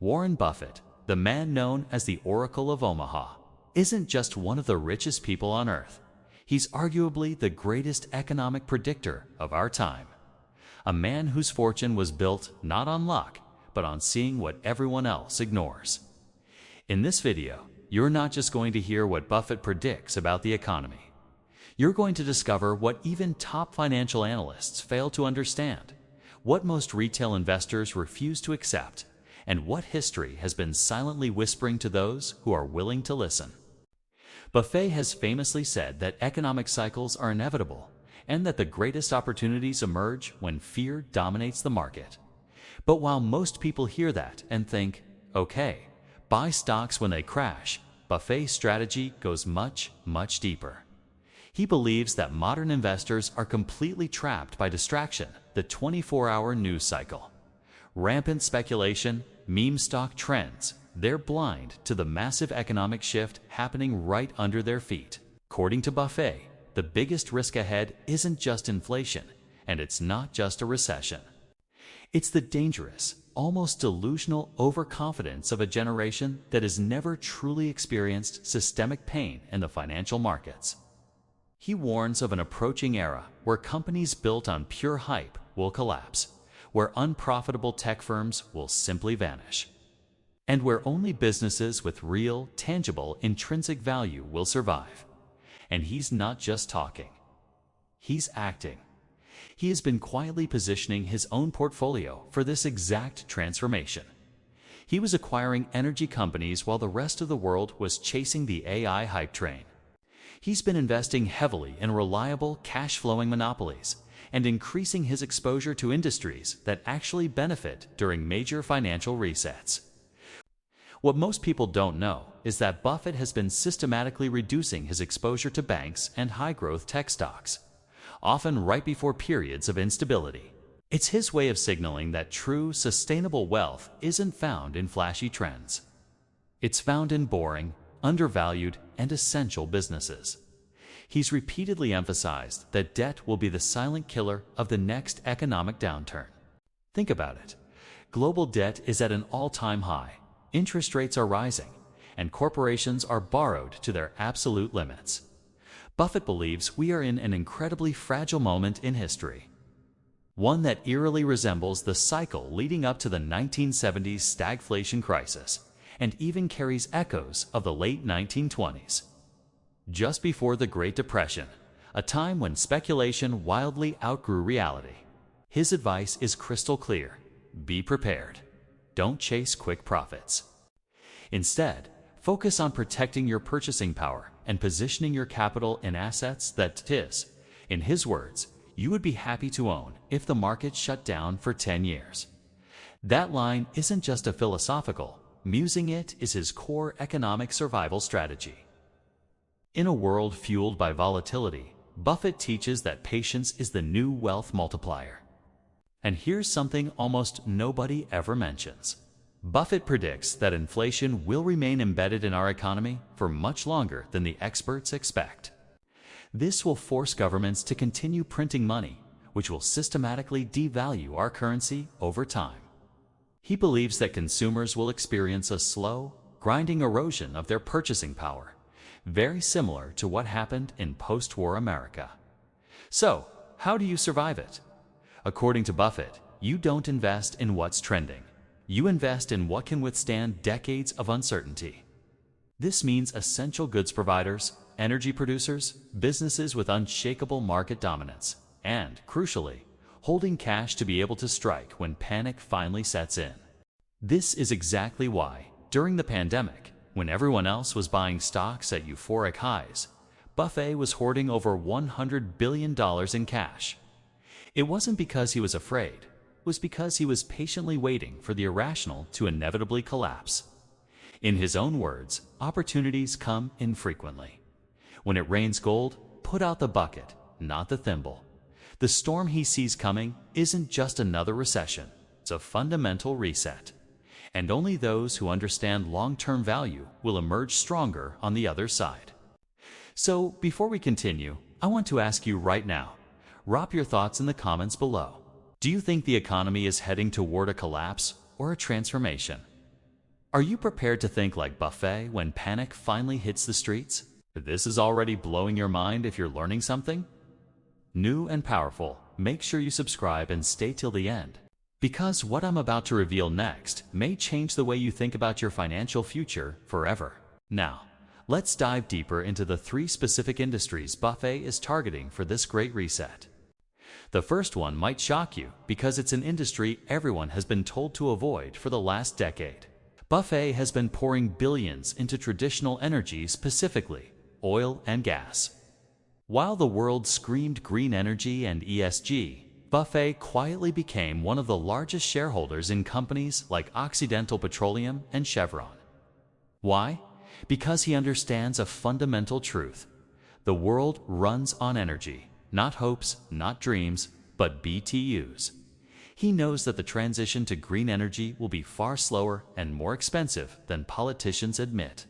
Warren Buffett, the man known as the Oracle of Omaha, isn't just one of the richest people on earth. He's arguably the greatest economic predictor of our time. A man whose fortune was built not on luck, but on seeing what everyone else ignores. In this video, you're not just going to hear what Buffett predicts about the economy. You're going to discover what even top financial analysts fail to understand, what most retail investors refuse to accept, and what history has been silently whispering to those who are willing to listen. Buffett has famously said that economic cycles are inevitable and that the greatest opportunities emerge when fear dominates the market. But while most people hear that and think, okay, buy stocks when they crash, Buffett's strategy goes much, much deeper. He believes that modern investors are completely trapped by distraction, the 24-hour news cycle. Rampant speculation, meme stock trends, they're blind to the massive economic shift happening right under their feet. According to Buffett, the biggest risk ahead isn't just inflation, and it's not just a recession. It's the dangerous, almost delusional overconfidence of a generation that has never truly experienced systemic pain in the financial markets. He warns of an approaching era where companies built on pure hype will collapse, where unprofitable tech firms will simply vanish, and where only businesses with real, tangible, intrinsic value will survive. And he's not just talking. He's acting. He has been quietly positioning his own portfolio for this exact transformation. He was acquiring energy companies while the rest of the world was chasing the AI hype train. He's been investing heavily in reliable, cash-flowing monopolies and increasing his exposure to industries that actually benefit during major financial resets. What most people don't know is that Buffett has been systematically reducing his exposure to banks and high-growth tech stocks, often right before periods of instability. It's his way of signaling that true, sustainable wealth isn't found in flashy trends. It's found in boring, undervalued, and essential businesses. He's repeatedly emphasized that debt will be the silent killer of the next economic downturn. Think about it. Global debt is at an all-time high, interest rates are rising, and corporations are borrowed to their absolute limits. Buffett believes we are in an incredibly fragile moment in history, one that eerily resembles the cycle leading up to the 1970s stagflation crisis, and even carries echoes of the late 1920s. Just before the Great Depression, a time when speculation wildly outgrew reality. His advice is crystal clear: be prepared. Don't chase quick profits. Instead, focus on protecting your purchasing power and positioning your capital in assets that, in his words, you would be happy to own if the market shut down for 10 years. That line isn't just a philosophical, musing it is his core economic survival strategy. In a world fueled by volatility, Buffett teaches that patience is the new wealth multiplier. And here's something almost nobody ever mentions. Buffett predicts that inflation will remain embedded in our economy for much longer than the experts expect. This will force governments to continue printing money, which will systematically devalue our currency over time. He believes that consumers will experience a slow, grinding erosion of their purchasing power, very similar to what happened in post-war America. So, how do you survive it? According to Buffett, you don't invest in what's trending. You invest in what can withstand decades of uncertainty. This means essential goods providers, energy producers, businesses with unshakable market dominance, and, crucially, holding cash to be able to strike when panic finally sets in. This is exactly why, during the pandemic, when everyone else was buying stocks at euphoric highs, Buffett was hoarding over $100 billion in cash. It wasn't because he was afraid, it was because he was patiently waiting for the irrational to inevitably collapse. In his own words, opportunities come infrequently. When it rains gold, put out the bucket, not the thimble. The storm he sees coming isn't just another recession, it's a fundamental reset. And only those who understand long-term value will emerge stronger on the other side. So, before we continue, I want to ask you right now, drop your thoughts in the comments below. Do you think the economy is heading toward a collapse or a transformation? Are you prepared to think like Buffett when panic finally hits the streets? This is already blowing your mind if you're learning something new and powerful. Make sure you subscribe and stay till the end, because what I'm about to reveal next may change the way you think about your financial future forever. Now, let's dive deeper into the 3 specific industries Buffett is targeting for this great reset. The first one might shock you because it's an industry everyone has been told to avoid for the last decade. Buffett has been pouring billions into traditional energy, specifically oil and gas. While the world screamed green energy and ESG, Buffett quietly became one of the largest shareholders in companies like Occidental Petroleum and Chevron. Why? Because he understands a fundamental truth. The world runs on energy, not hopes, not dreams, but BTUs. He knows that the transition to green energy will be far slower and more expensive than politicians admit.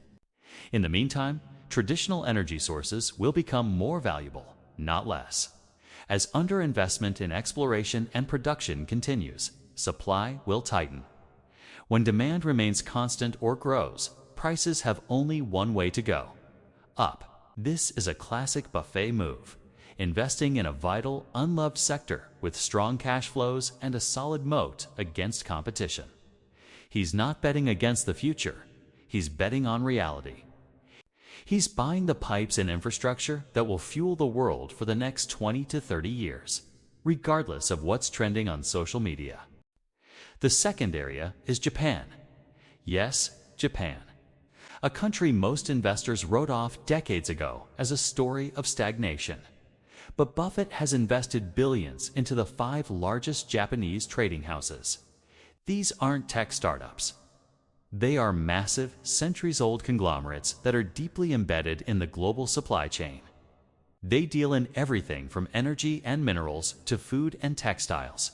In the meantime, traditional energy sources will become more valuable, not less. As underinvestment in exploration and production continues, supply will tighten. When demand remains constant or grows, prices have only one way to go: up. This is a classic Buffett move, investing in a vital, unloved sector with strong cash flows and a solid moat against competition. He's not betting against the future, he's betting on reality. He's buying the pipes and infrastructure that will fuel the world for the next 20 to 30 years, regardless of what's trending on social media. The second area is Japan. Yes, Japan. A country most investors wrote off decades ago as a story of stagnation. But Buffett has invested billions into the 5 largest Japanese trading houses. These aren't tech startups. They are massive, centuries-old conglomerates that are deeply embedded in the global supply chain. They deal in everything from energy and minerals to food and textiles.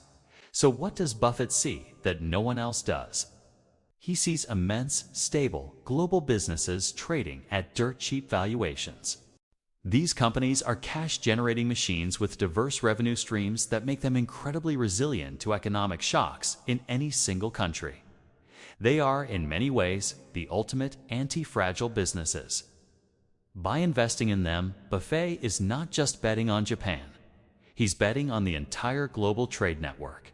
So what does Buffett see that no one else does? He sees immense, stable, global businesses trading at dirt-cheap valuations. These companies are cash-generating machines with diverse revenue streams that make them incredibly resilient to economic shocks in any single country. They are, in many ways, the ultimate anti-fragile businesses. By investing in them, Buffett is not just betting on Japan. He's betting on the entire global trade network.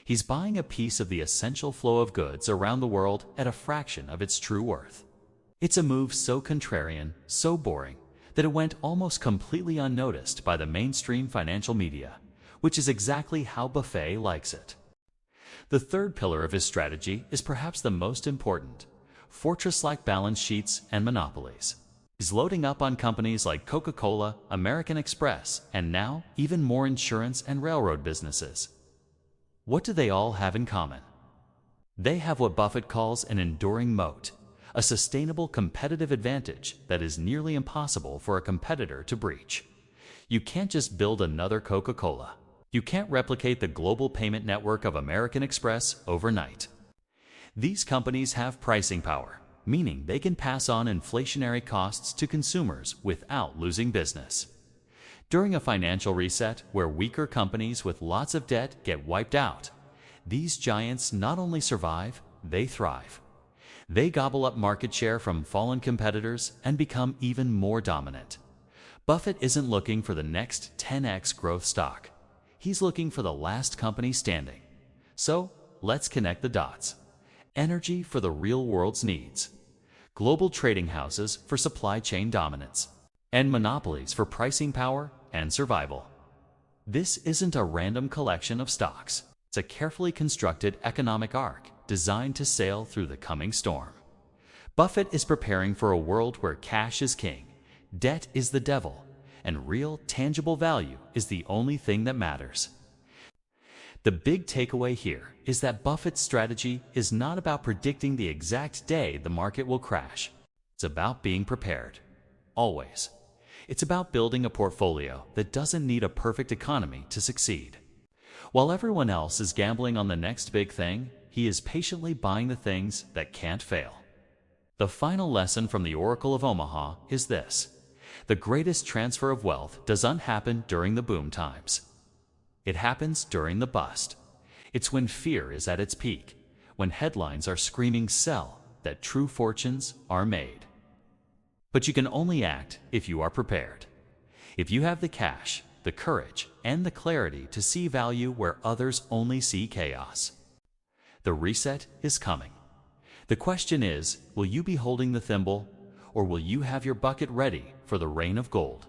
He's buying a piece of the essential flow of goods around the world at a fraction of its true worth. It's a move so contrarian, so boring, that it went almost completely unnoticed by the mainstream financial media, which is exactly how Buffett likes it. The third pillar of his strategy is perhaps the most important: fortress-like balance sheets and monopolies. He's loading up on companies like Coca-Cola, American Express, and now even more insurance and railroad businesses. What do they all have in common? They have what Buffett calls an enduring moat, a sustainable competitive advantage that is nearly impossible for a competitor to breach. You can't just build another Coca-Cola. You can't replicate the global payment network of American Express overnight. These companies have pricing power, meaning they can pass on inflationary costs to consumers without losing business. During a financial reset where weaker companies with lots of debt get wiped out, these giants not only survive, they thrive. They gobble up market share from fallen competitors and become even more dominant. Buffett isn't looking for the next 10x growth stock. He's looking for the last company standing. So, let's connect the dots. Energy for the real world's needs. Global trading houses for supply chain dominance. And monopolies for pricing power and survival. This isn't a random collection of stocks. It's a carefully constructed economic arc designed to sail through the coming storm. Buffett is preparing for a world where cash is king, debt is the devil, and real, tangible value is the only thing that matters. The big takeaway here is that Buffett's strategy is not about predicting the exact day the market will crash. It's about being prepared. Always. It's about building a portfolio that doesn't need a perfect economy to succeed. While everyone else is gambling on the next big thing, he is patiently buying the things that can't fail. The final lesson from the Oracle of Omaha is this: the greatest transfer of wealth doesn't happen during the boom times. It happens during the bust. It's when fear is at its peak, when headlines are screaming sell, that true fortunes are made. But you can only act if you are prepared. If you have the cash, the courage, and the clarity to see value where others only see chaos. The reset is coming. The question is, will you be holding the thimble, or will you have your bucket ready for the rain of gold?